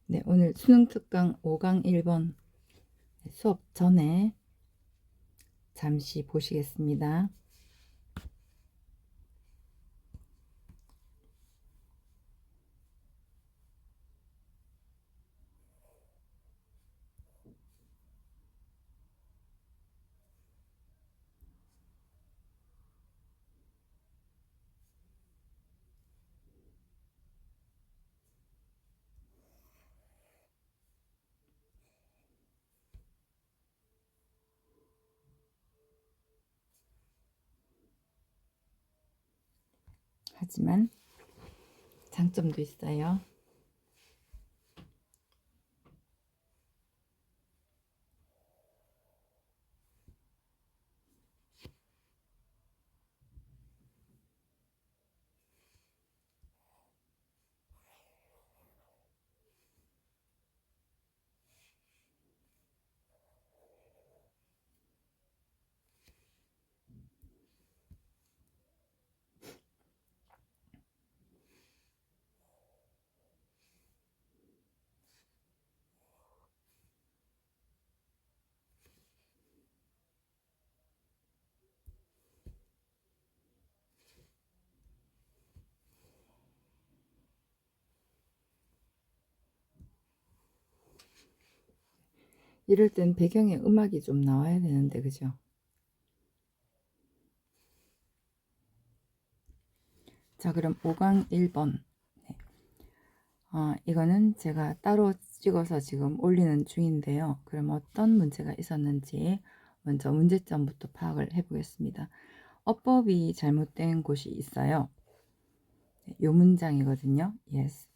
네, 오늘 수능 특강 5강 1번 수업 전에 잠시 보시겠습니다. 하지만 장점도 있어요. 이럴 땐 배경에 음악이 좀 나와야 되는데, 그죠? 자, 그럼 5강 1번. 네. 이거는 제가 따로 찍어서 지금 올리는 중인데요. 그럼 어떤 문제가 있었는지 먼저 문제점부터 파악을 해보겠습니다. 어법이 잘못된 곳이 있어요. 이 문장이거든요. Yes.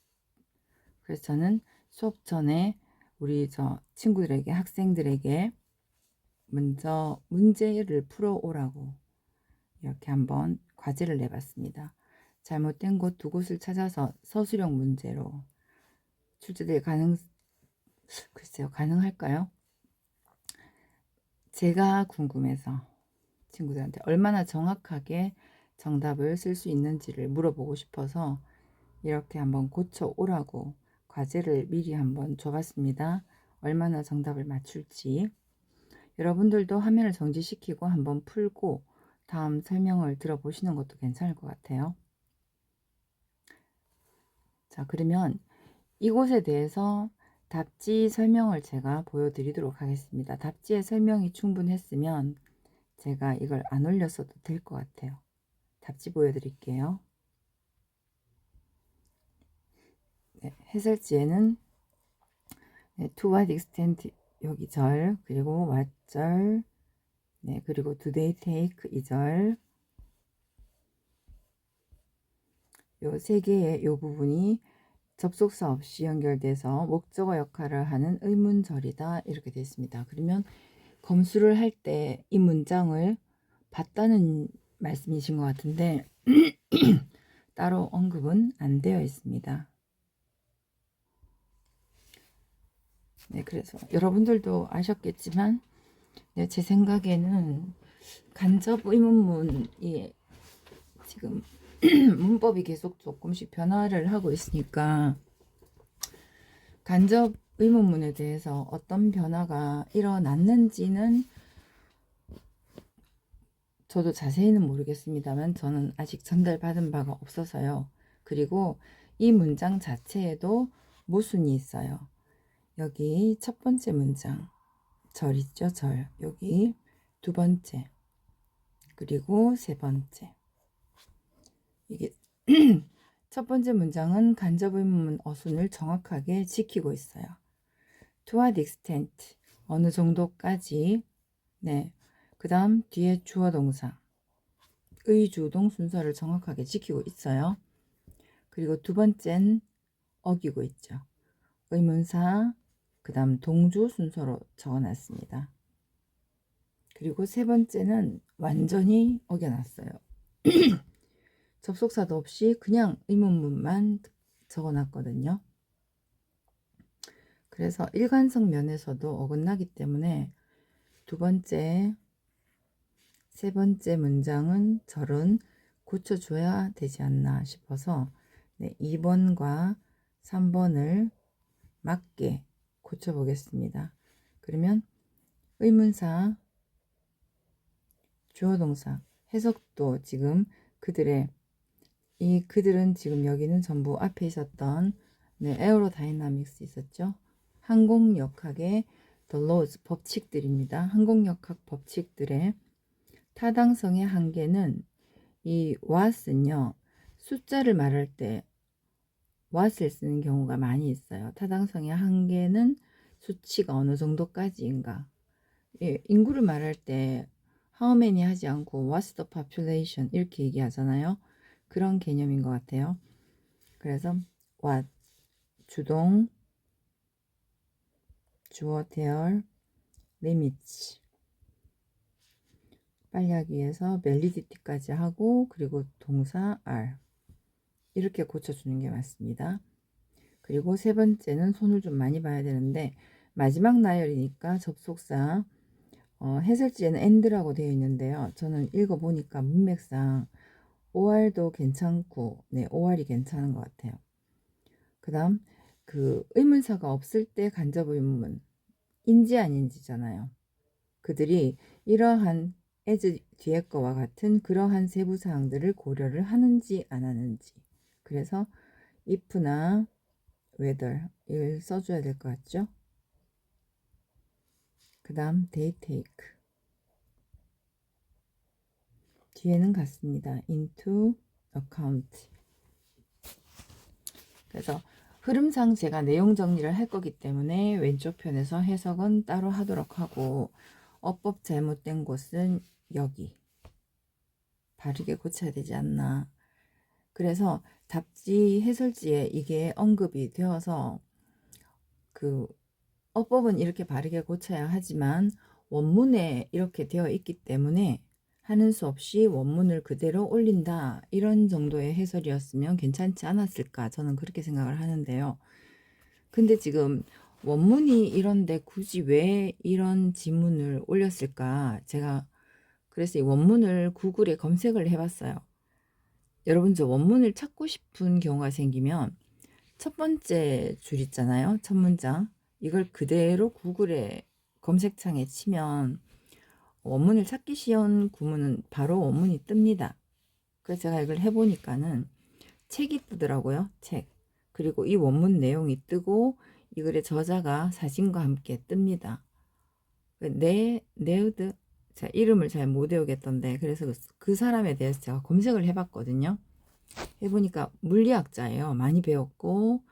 그래서 저는 수업 전에 우리 친구들에게, 학생들에게 먼저 문제를 풀어오라고 이렇게 한번 과제를 내봤습니다. 잘못된 곳 두 곳을 찾아서 서술형 문제로 출제될 글쎄요, 가능할까요? 제가 궁금해서 친구들한테 얼마나 정확하게 정답을 쓸 수 있는지를 물어보고 싶어서 이렇게 한번 고쳐오라고 과제를 미리 한번 줘봤습니다. 얼마나 정답을 맞출지. 여러분들도 화면을 정지시키고 한번 풀고 다음 설명을 들어보시는 것도 괜찮을 것 같아요. 자, 그러면 이곳에 대해서 답지 설명을 제가 보여드리도록 하겠습니다. 답지의 설명이 충분했으면 제가 이걸 안 올렸어도 될 것 같아요. 답지 보여드릴게요. 네, 해설지에는 to what extent 여기 절, 그리고 what 절, 네, 그리고 do they take 이 절, 요 세 개의 요 부분이 접속사 없이 연결돼서 목적어 역할을 하는 의문절이다 이렇게 되어 있습니다. 그러면 검수를 할 때 이 문장을 봤다는 말씀이신 것 같은데 따로 언급은 안 되어 있습니다. 네, 그래서 여러분들도 아셨겠지만 네, 제 생각에는 간접 의문문이 지금 문법이 계속 조금씩 변화를 하고 있으니까 간접 의문문에 대해서 어떤 변화가 일어났는지는 저도 자세히는 모르겠습니다만 저는 아직 전달받은 바가 없어서요. 그리고 이 문장 자체에도 모순이 있어요. 여기 첫 번째 문장 절 있죠, 절. 여기 두 번째 그리고 세 번째. 이게 첫 번째 문장은 간접 의문문 어순을 정확하게 지키고 있어요. To what extent 어느 정도까지. 네. 그 다음 뒤에 주어 동사 의주동 순서를 정확하게 지키고 있어요. 그리고 두 번째는 어기고 있죠. 의문사 그 다음 동주 순서로 적어놨습니다. 그리고 세 번째는 완전히 어겨놨어요. 접속사도 없이 그냥 의문문만 적어놨거든요. 그래서 일관성 면에서도 어긋나기 때문에 두 번째, 세 번째 문장은 절은 고쳐줘야 되지 않나 싶어서 2번과 3번을 맞게 고쳐보겠습니다. 그러면 의문사, 주어동사, 해석도 지금 그들은 지금 여기는 전부 앞에 있었던 에어로다이나믹스 있었죠. 항공역학의 the laws, 법칙들입니다. 항공역학 법칙들의 타당성의 한계는 이 what은요. 숫자를 말할 때 what을 쓰는 경우가 많이 있어요. 타당성의 한계는 수치가 어느 정도까지인가. 예, 인구를 말할 때 how many 하지 않고 what's the population 이렇게 얘기하잖아요. 그런 개념인 것 같아요. 그래서 what 주동 주어 대열 limits 빨리 하기 위해서 validity까지 하고 그리고 동사 are 이렇게 고쳐주는 게 맞습니다. 그리고 세 번째는 손을 좀 많이 봐야 되는데 마지막 나열이니까 접속사 해설지에는 and라고 되어 있는데요. 저는 읽어보니까 문맥상 or도 괜찮고 or이 괜찮은 것 같아요. 그 다음 그 의문사가 없을 때 간접의문문 인지 아닌지잖아요. 그들이 이러한 as 뒤에 거와 같은 그러한 세부 사항들을 고려를 하는지 안 하는지. 그래서 if나 whether 이걸 써줘야 될 것 같죠. 그 다음 they take 뒤에는 같습니다. into account. 그래서 흐름상 제가 내용 정리를 할 거기 때문에 왼쪽 편에서 해석은 따로 하도록 하고 어법 잘못된 곳은 여기 바르게 고쳐야 되지 않나. 그래서 답지 해설지에 이게 언급이 되어서 그 어법은 이렇게 바르게 고쳐야 하지만 원문에 이렇게 되어 있기 때문에 하는 수 없이 원문을 그대로 올린다 이런 정도의 해설이었으면 괜찮지 않았을까 저는 그렇게 생각을 하는데요. 근데 지금 원문이 이런데 굳이 왜 이런 지문을 올렸을까 제가 그래서 이 원문을 구글에 검색을 해봤어요. 여러분 저 원문을 찾고 싶은 경우가 생기면 첫 번째 줄 있잖아요. 첫 문장 이걸 그대로 구글에 검색창에 치면 원문을 찾기 쉬운 구문은 바로 원문이 뜹니다. 그래서 제가 이걸 해보니까는 책이 뜨더라고요. 책. 그리고 이 원문 내용이 뜨고 이 글의 저자가 사진과 함께 뜹니다. 네우드 제가 이름을 잘 못 외우겠던데 그래서 그 사람에 대해서 제가 검색을 해봤거든요. 해보니까 물리학자예요. 많이 배웠고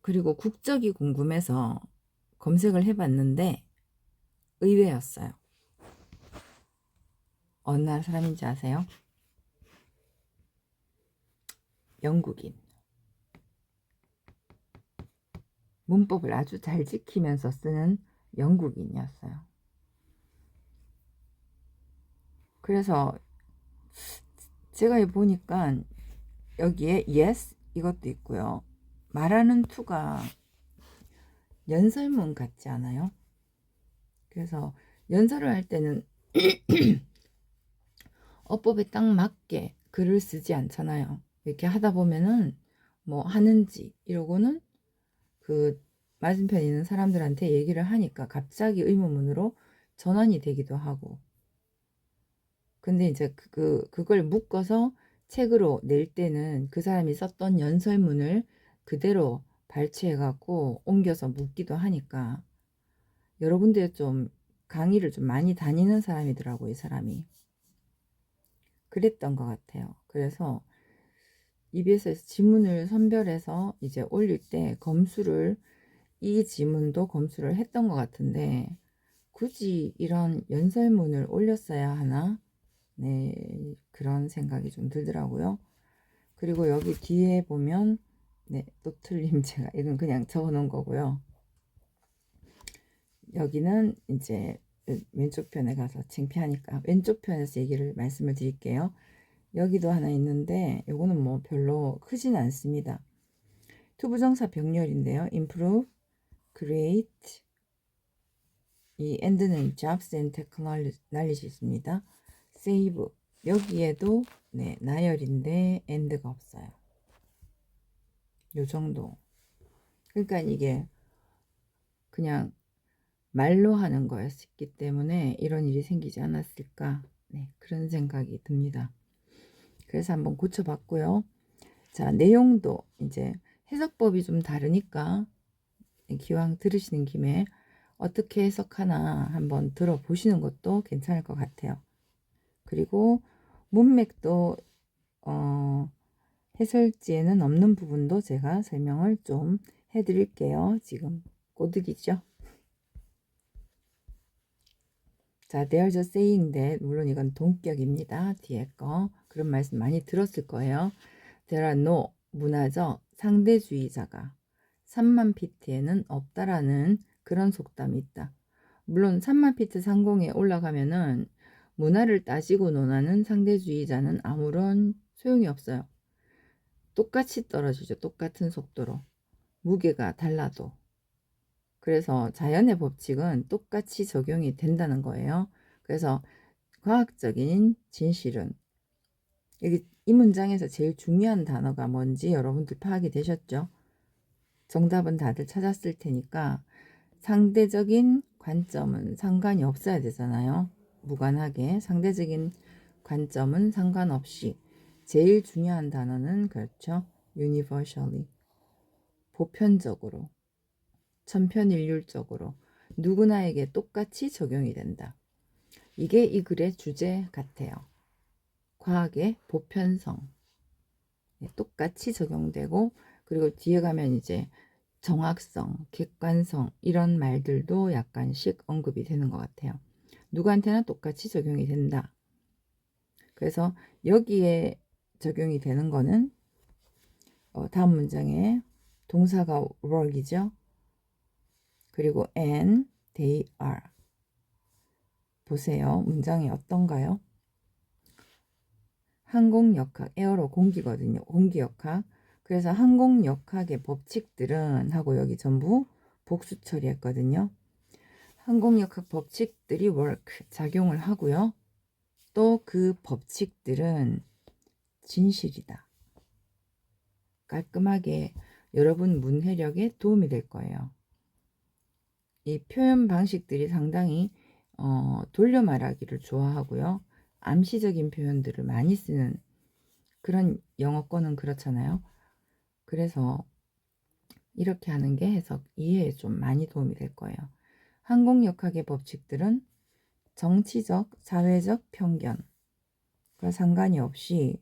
그리고 국적이 궁금해서 검색을 해봤는데 의외였어요. 어느 나라 사람인지 아세요? 영국인. 문법을 아주 잘 지키면서 쓰는 영국인이었어요. 그래서 제가 보니까 여기에 yes 이것도 있고요. 말하는 to가 연설문 같지 않아요? 그래서 연설을 할 때는 어법에 딱 맞게 글을 쓰지 않잖아요. 이렇게 하다 보면은 뭐 하는지 이러고는 그 맞은편에 있는 사람들한테 얘기를 하니까 갑자기 의문문으로 전환이 되기도 하고 근데 이제 그걸 묶어서 책으로 낼 때는 그 사람이 썼던 연설문을 그대로 발췌해 갖고 옮겨서 묶기도 하니까 여러 군데 좀 강의를 좀 많이 다니는 사람이더라고요, 이 사람이. 그랬던 것 같아요. 그래서 EBS에서 지문을 선별해서 이제 올릴 때 이 지문도 검수를 했던 것 같은데 굳이 이런 연설문을 올렸어야 하나? 네, 그런 생각이 좀 들더라고요. 그리고 여기 뒤에 보면 또 틀림 제가 이건 그냥 적어 놓은 거고요. 여기는 이제 왼쪽 편에 가서 창피하니까 왼쪽 편에서 말씀을 드릴게요. 여기도 하나 있는데 요거는 뭐 별로 크진 않습니다. 투부정사 병렬인데요. improve, create 이 and는 jobs and technologies입니다. save 여기에도 나열인데 and가 없어요. 요 정도. 그러니까 이게 그냥 말로 하는 거였기 때문에 이런 일이 생기지 않았을까, 네, 그런 생각이 듭니다. 그래서 한번 고쳐봤고요. 자, 내용도 이제 해석법이 좀 다르니까 기왕 들으시는 김에 어떻게 해석하나 한번 들어보시는 것도 괜찮을 것 같아요. 그리고 문맥도 해설지에는 없는 부분도 제가 설명을 좀 해드릴게요. 지금 꼬드기죠. 자, there's a saying that, 물론 이건 동격입니다. 뒤에 거. 그런 말씀 많이 들었을 거예요. There are no, 문화적 상대주의자가 3만 피트에는 없다라는 그런 속담이 있다. 물론 3만 피트 상공에 올라가면은 문화를 따지고 논하는 상대주의자는 아무런 소용이 없어요. 똑같이 떨어지죠. 똑같은 속도로. 무게가 달라도. 그래서 자연의 법칙은 똑같이 적용이 된다는 거예요. 그래서 과학적인 진실은, 여기 이 문장에서 제일 중요한 단어가 뭔지 여러분들 파악이 되셨죠? 정답은 다들 찾았을 테니까 상대적인 관점은 상관이 없어야 되잖아요. 무관하게 상대적인 관점은 상관없이 제일 중요한 단어는 그렇죠. universally, 보편적으로, 천편일률적으로 누구나에게 똑같이 적용이 된다. 이게 이 글의 주제 같아요. 과학의 보편성, 똑같이 적용되고, 그리고 뒤에 가면 이제 정확성, 객관성 이런 말들도 약간씩 언급이 되는 것 같아요. 누구한테나 똑같이 적용이 된다. 그래서 여기에 적용이 되는 거는 다음 문장에 동사가 work이죠. 그리고 and they are. 보세요. 문장이 어떤가요? 항공역학, 에어로 공기거든요. 공기역학. 그래서 항공역학의 법칙들은 하고 여기 전부 복수 처리했거든요. 항공역학 법칙들이 work, 작용을 하고요. 또 그 법칙들은 진실이다. 깔끔하게 여러분 문해력에 도움이 될 거예요. 이 표현 방식들이 상당히 돌려 말하기를 좋아하고요. 암시적인 표현들을 많이 쓰는 그런 영어권은 그렇잖아요. 그래서 이렇게 하는 게 해석, 이해에 좀 많이 도움이 될 거예요. 항공역학의 법칙들은 정치적, 사회적 편견과 상관이 없이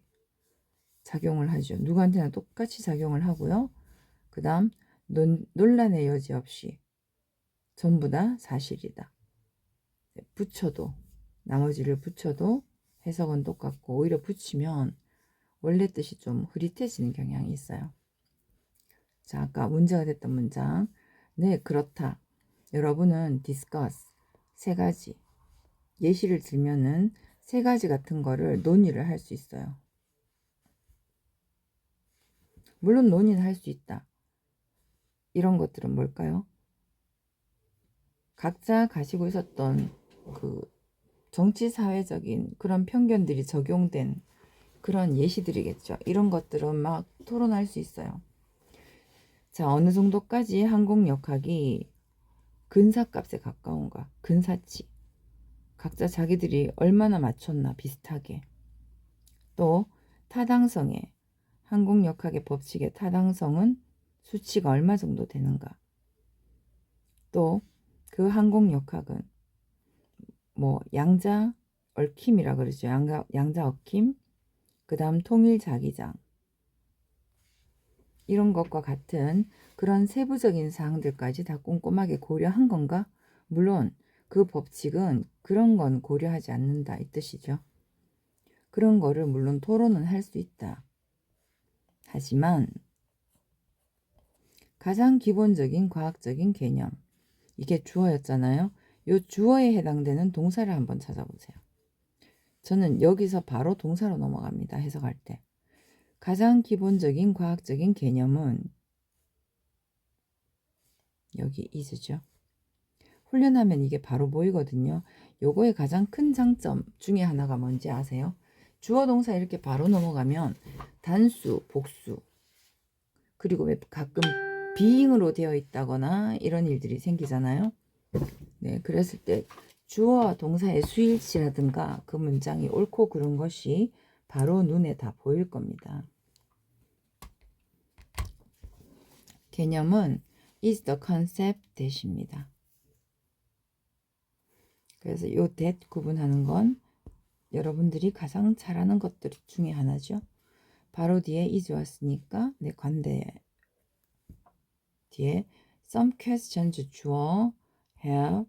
작용을 하죠. 누구한테나 똑같이 작용을 하고요. 그 다음 논란의 여지 없이 전부 다 사실이다. 붙여도, 나머지를 붙여도 해석은 똑같고, 오히려 붙이면 원래 뜻이 좀 흐릿해지는 경향이 있어요. 자, 아까 문제가 됐던 문장. 네, 그렇다. 여러분은 discuss, 세 가지. 예시를 들면은 세 가지 같은 거를 논의를 할 수 있어요. 물론 논의는 할 수 있다. 이런 것들은 뭘까요? 각자 가지고 있었던 그 정치 사회적인 그런 편견들이 적용된 그런 예시들이겠죠. 이런 것들은 막 토론할 수 있어요. 자, 어느 정도까지 항공역학이 근사값에 가까운가? 근사치. 각자 자기들이 얼마나 맞췄나 비슷하게. 또 타당성에, 항공역학의 법칙의 타당성은 수치가 얼마 정도 되는가? 또 그 항공역학은 뭐 양자 얽힘이라 그러죠. 양자 얽힘, 그 다음 통일 자기장, 이런 것과 같은 그런 세부적인 사항들까지 다 꼼꼼하게 고려한 건가? 물론 그 법칙은 그런 건 고려하지 않는다 이 뜻이죠. 그런 거를 물론 토론은 할 수 있다. 하지만 가장 기본적인 과학적인 개념, 이게 주어였잖아요. 이 주어에 해당되는 동사를 한번 찾아보세요. 저는 여기서 바로 동사로 넘어갑니다. 해석할 때. 가장 기본적인 과학적인 개념은 여기 is죠. 훈련하면 이게 바로 보이거든요. 요거의 가장 큰 장점 중에 하나가 뭔지 아세요? 주어 동사 이렇게 바로 넘어가면 단수, 복수, 그리고 왜 가끔 being으로 되어 있다거나 이런 일들이 생기잖아요. 네, 그랬을 때 주어와 동사의 수일치라든가 그 문장이 옳고 그른 것이 바로 눈에 다 보일 겁니다. 개념은 is the concept that입니다. 그래서 요 that 구분하는 건 여러분들이 가장 잘하는 것들 중에 하나죠. 바로 뒤에 is 왔으니까 네, 관대 뒤에 some questions 주어 have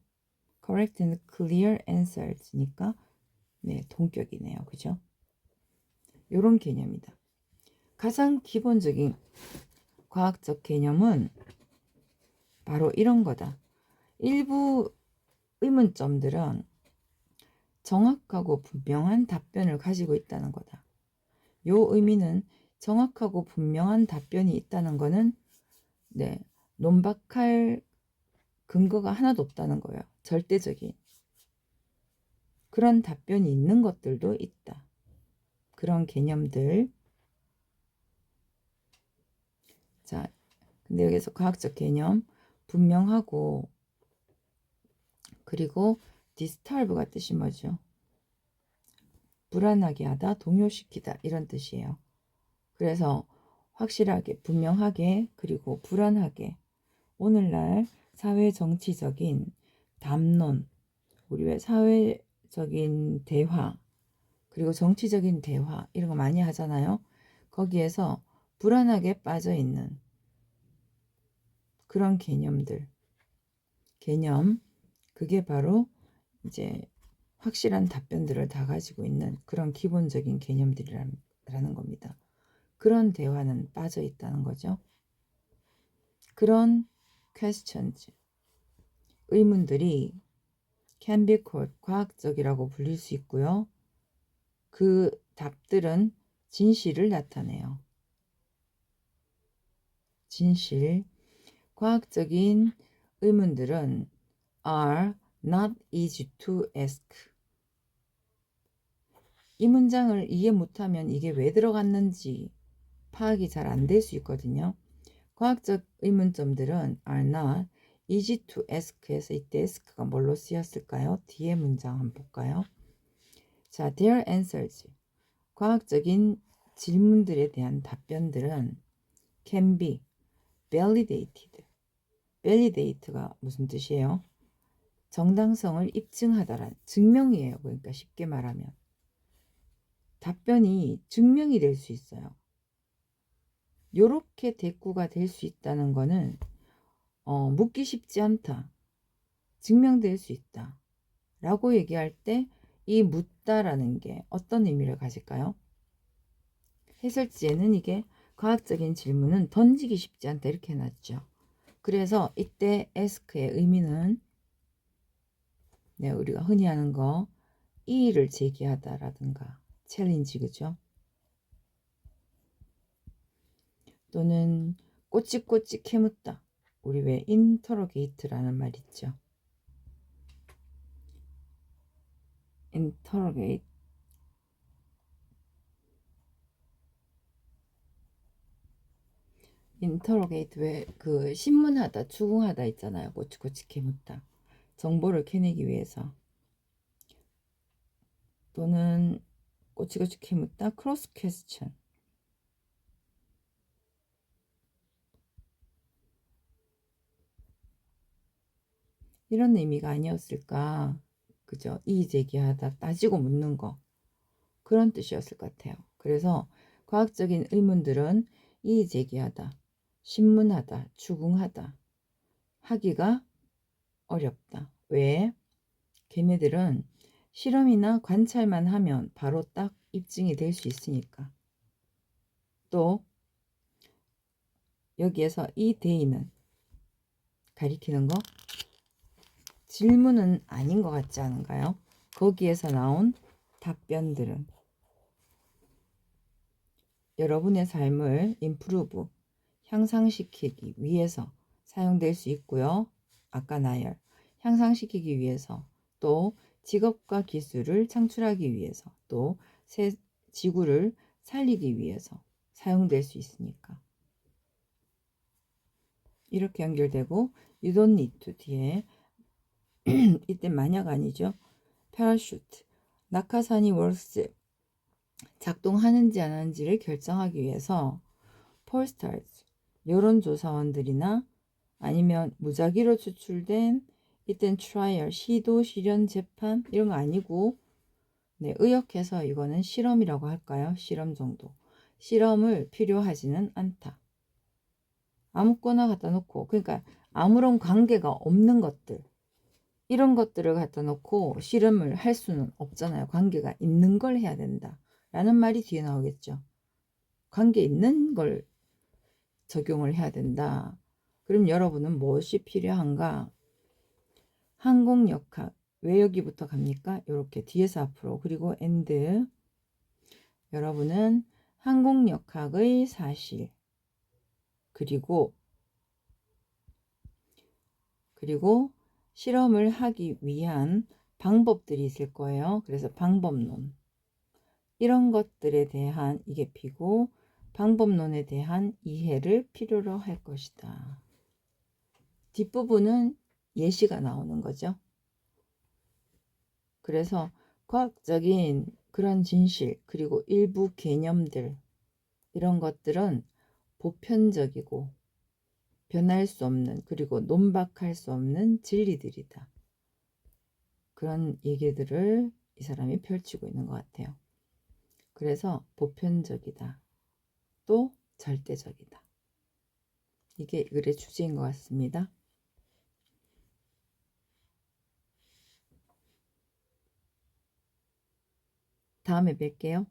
correct and clear answers니까 네, 동격이네요. 그죠? 요런 개념이다. 가장 기본적인 과학적 개념은 바로 이런 거다. 일부 의문점들은 정확하고 분명한 답변을 가지고 있다는 거다. 요 의미는 정확하고 분명한 답변이 있다는 거는 네, 논박할 근거가 하나도 없다는 거예요. 절대적인. 그런 답변이 있는 것들도 있다. 그런 개념들. 자, 근데 여기서 과학적 개념, 분명하고, 그리고 disturb가 뜻이 뭐죠? 불안하게 하다, 동요시키다 이런 뜻이에요. 그래서 확실하게, 분명하게, 그리고 불안하게 오늘날 사회 정치적인 담론, 우리 왜 사회적인 대화, 그리고 정치적인 대화 이런 거 많이 하잖아요. 거기에서 불안하게 빠져 있는 그런 개념들, 개념, 그게 바로 이제 확실한 답변들을 다 가지고 있는 그런 기본적인 개념들이라는 겁니다. 그런 대화는 빠져 있다는 거죠. 그런 questions, 의문들이 can be called 과학적이라고 불릴 수 있고요. 그 답들은 진실을 나타내요. 진실. 과학적인 의문들은 are not easy to ask. 이 문장을 이해 못하면 이게 왜 들어갔는지 파악이 잘 안 될 수 있거든요. 과학적 의문점들은 are not easy to ask에서 이때 ask가 뭘로 쓰였을까요? 뒤에 문장 한번 볼까요? 자, their answers. 과학적인 질문들에 대한 답변들은 can be validated. validate가 무슨 뜻이에요? 정당성을 입증하다란 증명이에요. 그러니까 쉽게 말하면 답변이 증명이 될 수 있어요. 요렇게 대꾸가 될 수 있다는 거는 묻기 쉽지 않다. 증명될 수 있다. 라고 얘기할 때 이 묻다라는 게 어떤 의미를 가질까요? 해설지에는 이게 과학적인 질문은 던지기 쉽지 않다 이렇게 해놨죠. 그래서 이때 ask의 의미는 네, 우리가 흔히 하는 거 이의를 제기하다라든가 챌린지 그죠? 또는 꼬치꼬치 캐묻다. 우리 왜 interrogate라는 말 있죠. interrogate. interrogate 왜 그 신문하다, 추궁하다 있잖아요. 꼬치꼬치 캐묻다. 정보를 캐내기 위해서. 또는 꼬치꼬치 캐묻다, cross question. 이런 의미가 아니었을까? 그죠? 이의 제기하다, 따지고 묻는 거. 그런 뜻이었을 것 같아요. 그래서 과학적인 의문들은 이의 제기하다, 신문하다, 추궁하다, 하기가 어렵다. 왜? 걔네들은 실험이나 관찰만 하면 바로 딱 입증이 될 수 있으니까. 또 여기에서 이 대의는 가리키는 거 질문은 아닌 것 같지 않은가요? 거기에서 나온 답변들은 여러분의 삶을 improve, 향상시키기 위해서 사용될 수 있고요. 아까 나열, 향상시키기 위해서 또 직업과 기술을 창출하기 위해서 또 새 지구를 살리기 위해서 사용될 수 있으니까. 이렇게 연결되고 you don't need to 뒤에 이때 만약 아니죠. parachute 낙하산이 works 작동하는지 안 하는지를 결정하기 위해서 pollsters 여론조사원들이나 아니면 무작위로 추출된 이땐 트라이얼 시도 실현 재판 이런 거 아니고 네, 의역해서 이거는 실험이라고 할까요? 실험 정도. 실험을 필요하지는 않다. 아무거나 갖다 놓고 그러니까 아무런 관계가 없는 것들 이런 것들을 갖다 놓고 실험을 할 수는 없잖아요. 관계가 있는 걸 해야 된다 라는 말이 뒤에 나오겠죠. 관계 있는 걸 적용을 해야 된다. 그럼 여러분은 무엇이 필요한가? 항공역학 왜 여기부터 갑니까? 이렇게 뒤에서 앞으로 그리고 and 여러분은 항공역학의 사실 그리고 실험을 하기 위한 방법들이 있을 거예요. 그래서 방법론 이런 것들에 대한 이게 P고 방법론에 대한 이해를 필요로 할 것이다. 뒷부분은 예시가 나오는 거죠. 그래서 과학적인 그런 진실 그리고 일부 개념들 이런 것들은 보편적이고 변할 수 없는 그리고 논박할 수 없는 진리들이다. 그런 얘기들을 이 사람이 펼치고 있는 것 같아요. 그래서 보편적이다. 또 절대적이다. 이게 글의 주제인 것 같습니다. 다음에 뵐게요.